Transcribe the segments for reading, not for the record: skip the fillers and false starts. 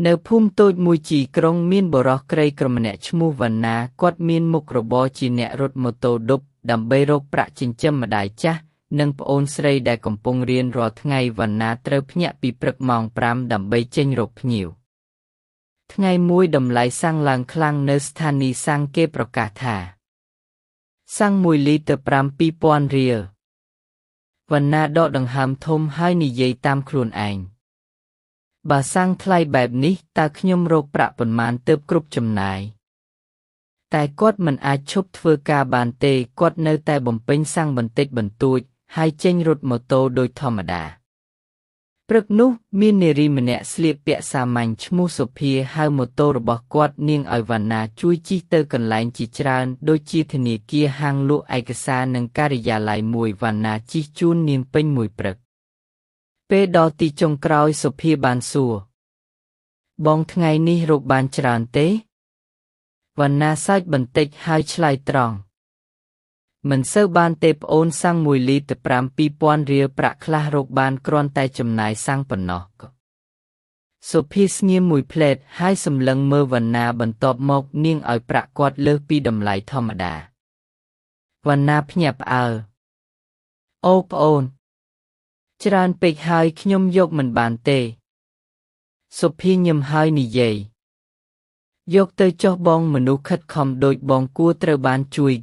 នៅភូមិតូចមួយជីក្រុងមានបុរសក្រីក្រម្នាក់ឈ្មោះវណ្ណាគាត់មានមុខរបរជាអ្នករត់ម៉ូតូឌុបដើម្បីរកប្រាក់ចិញ្ចឹមម្ដាយចាស់និងប្អូនស្រីដែលកំពុងរៀនរាល់ថ្ងៃវណ្ណាត្រូវភ្ញាក់ពីព្រឹកម៉ោង 5 ដើម្បីចេញរកភ្ញៀវថ្ងៃមួយតម្លៃសាំងឡើងខ្លាំងនៅស្ថានីយ៍សាំងគេប្រកាសថាសាំង1លីត្រទៅ7,000 រៀលវណ្ណាដកដង្ហើមធំហើយនិយាយតាមខ្លួនឯងបើសាំងថ្លៃបែបនេះតើខ្ញុំរកប្រាក់ប៉ុន្មានទើបគ្រប់ចំណាយតែគាត់មិនអាចឈប់ធ្វើការបានទេគាត់នៅតែបំពេញសាំងបន្តិចបន្តួចហើយចេញរត់ម៉ូតូដូចធម្មតាព្រឹកនោះមាននារីម្នាក់ស្លៀកពាក់សាមញ្ញឈ្មោះសុភាហៅម៉ូតូរបស់គាត់នាងឲ្យវណ្ណាជួយជិះទៅកន្លែងជាច្រើនដូចជាធនាគារហាងលក់ឯកសារនិងការិយាល័យមួយវណ្ណាជិះជូននាងពេញមួយព្រឹកពេលដល់ទីចុងក្រោយសុភាបានសួរបងថ្ងៃនេះរកបានច្រើនទេវណ្ណាសើចបន្តិចហើយឆ្លើយត្រង់មិនសូវបានទេប្អូនសាំង1លីត្រទៅ7,000 រៀលប្រាក់ខ្លះរកបានគ្រាន់តែចំណាយសាំងប៉ុណ្ណោះសុភាស្ងៀមមួយភ្លែតហើយសម្លឹងមើលវណ្ណាបន្ទាប់មកនាងឲ្យប្រាក់គាត់លើសពីតម្លៃធម្មតាវណ្ណាភ្ញាក់ផ្អើលអូប្អូនច្រើនពេកហើយខ្ញុំយកមិនបានទេសុភាញឹមហើយនិយាយយកទៅចុះបងមនុស្សខិតខំដូចបងគួរត្រូវបានជួយ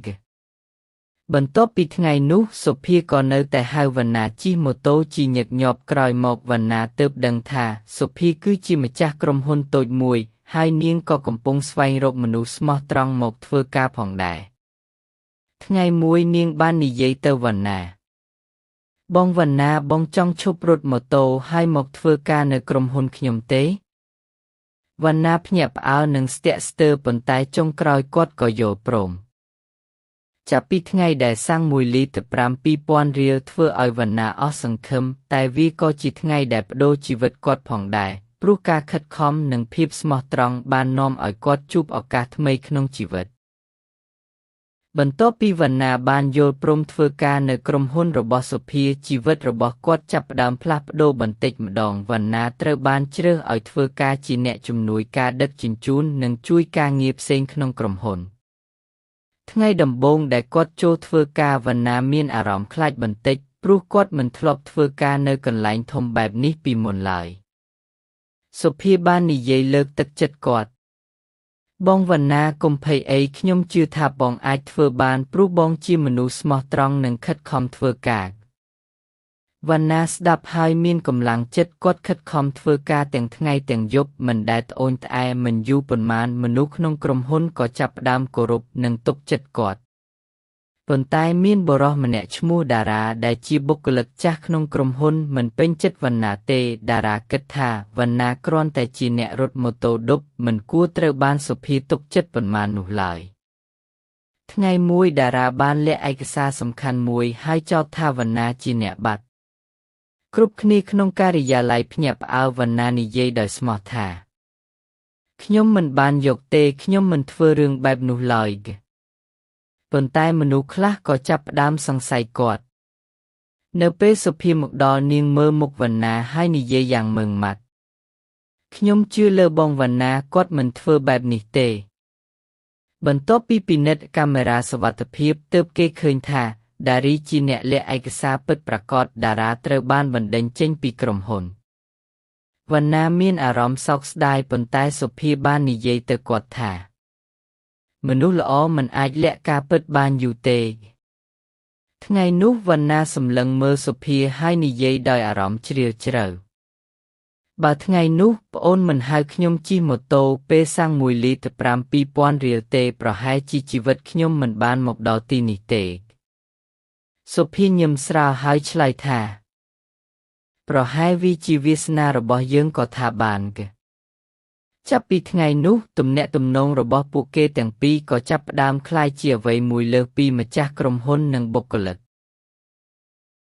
បន្ទាប់ពីថ្ងៃនោះសុភាក៏នៅតែហៅវណ្ណាជិះម៉ូតូជាញឹកញាប់ក្រោយមកវណ្ណាទើបដឹងថាសុភាគឺជាម្ចាស់ក្រុមហ៊ុនតូចមួយហើយនាងក៏កំពុងស្វែងរកមនុស្សស្មោះត្រង់មកធ្វើការផងដែរថ្ងៃមួយនាងបាននិយាយទៅវណ្ណាបងវណ្ណាបងចង់ឈប់រត់ម៉ូតូហើយមកធ្វើការនៅក្រុមហ៊ុនខ្ញុំទេវណ្ណាភ្ញាក់ផ្អើលនិងស្ទាក់ស្ទើរប៉ុន្តែចុងក្រោយគាត់ក៏យល់ព្រមចាប់ពីថ្ងៃដែលសាំង1លីត្រទៅ7,000 រៀលធ្វើឲ្យវណ្ណាអស់សង្ឃឹមតែវាក៏ជាថ្ងៃដែលប្តូរជីវិតគាត់ផងដែរព្រោះការខិតខំនិងភាពស្មោះត្រង់បាននាំឲ្យគាត់ជួបឱកាសថ្មីក្នុងជីវិតបន្ទាប់ពីវណ្ណាបានយល់ព្រមធ្វើការនៅក្រុមហ៊ុនរបស់សុភាជីវិតរបស់គាត់ចាប់ផ្ដើមផ្លាស់ប្ដូរបន្តិចម្ដងវណ្ណាត្រូវបានជ្រើសឲ្យធ្វើការជាអ្នកជំនួយការដឹកជញ្ជូននិងជួយការងារផ្សេងក្នុងក្រុមហ៊ុនថ្ងៃដំបូងដែលគាត់ចូលធ្វើការវណ្ណាមានអារម្មណ៍ខ្លាចបន្តិចព្រោះគាត់មិនធ្លាប់ធ្វើការនៅកន្លែងធំបែបនេះពីមុនឡើយសុភាបាននិយាយលើកទឹកចិត្តគាត់បងវណ្ណាកុំភ័យអីខ្ញុំជឿថាបងអាចធ្វើបានព្រោះបងជាមនុស្សស្មោះត្រង់និងខិតខំធ្វើការវណ្ណាស្ដាប់ហើយមានកម្លាំងចិត្តគាត់ខិតខំធ្វើការទាំងថ្ងៃទាំងយប់មិនដែលត្អូញត្អែមិនយូរប៉ុន្មានមនុស្សក្នុងក្រុមហ៊ុនក៏ចាប់ផ្ដើមគោរពនិងទុកចិត្តគាត់ប៉ុន្តែមានបុរសម្នាក់ឈ្មោះតារាដែលជាបុគ្គលិកចាស់ក្នុងក្រុមហ៊ុនមិនពេញចិត្តវណ្ណាទេតារាគិតថាវណ្ណាគ្រាន់តែជាអ្នករត់ម៉ូតូឌុបមិនគួរត្រូវបានសុភាទុកចិត្តប៉ុន្មាននោះឡើយថ្ងៃមួយតារាបានលាក់ឯកសារសំខាន់មួយហើយចោទថាវណ្ណាជាអ្នកបាត់គ្រប់គ្នាក្នុងការិយាល័យភ្ញាក់ផ្អើលវណ្ណានិយាយដោយស្មោះថាខ្ញុំមិនបានយកទេខ្ញុំមិនធ្វើរឿងបែបនោះឡើយប៉ុន្តែមនុស្សខ្លះក៏ចាប់ផ្ដើមសង្ស័យគាត់នៅពេលសុភាមកដល់នាងមើលមុខវណ្ណាហើយនិយាយយ៉ាងម៉ឺងម៉ាត់ខ្ញុំជឿលើបងវណ្ណាគាត់មិនធ្វើបែបនេះទេបន្ទាប់ពីពិនិត្យកាមេរ៉ាសុវត្ថិភាពទើបគេឃើញថាដារីជាអ្នកលាក់ឯកសារពិតប្រាកដតារាត្រូវបានបណ្តេញចេញពីក្រុមហ៊ុនវណ្ណាមានអារម្មណ៍សោកស្ដាយប៉ុន្តែសុភាបាននិយាយទៅគាត់ថាមនុស្សល្អមិនអាចលាក់ការពិតបានយូរទេថ្ងៃនោះវណ្ណាសម្លឹងមើលសុភាហើយនិយាយដោយអារម្មណ៍ជ្រាលជ្រៅបើថ្ងៃនោះប្អូនមិនហៅខ្ញុំជិះម៉ូតូពេលសាំង1លីត្រទៅ7,000 រៀលទេប្រហែលជាជីវិតខ្ញុំមិនបានមកដល់ទីនេះទេសុភាញឹមស្រាលហើយឆ្លើយថាប្រហែលវាជាវាសនារបស់យើងក៏ថាបានចាប់ពីថ្ងៃនោះទំនាក់ទំនងរបស់ពួកគេទាំងពីរក៏ចាប់ផ្ដើមคล้ายជាអ្វីមួយលើសពីម្ចាស់ក្រុមហ៊ុននិងបុគ្គលិក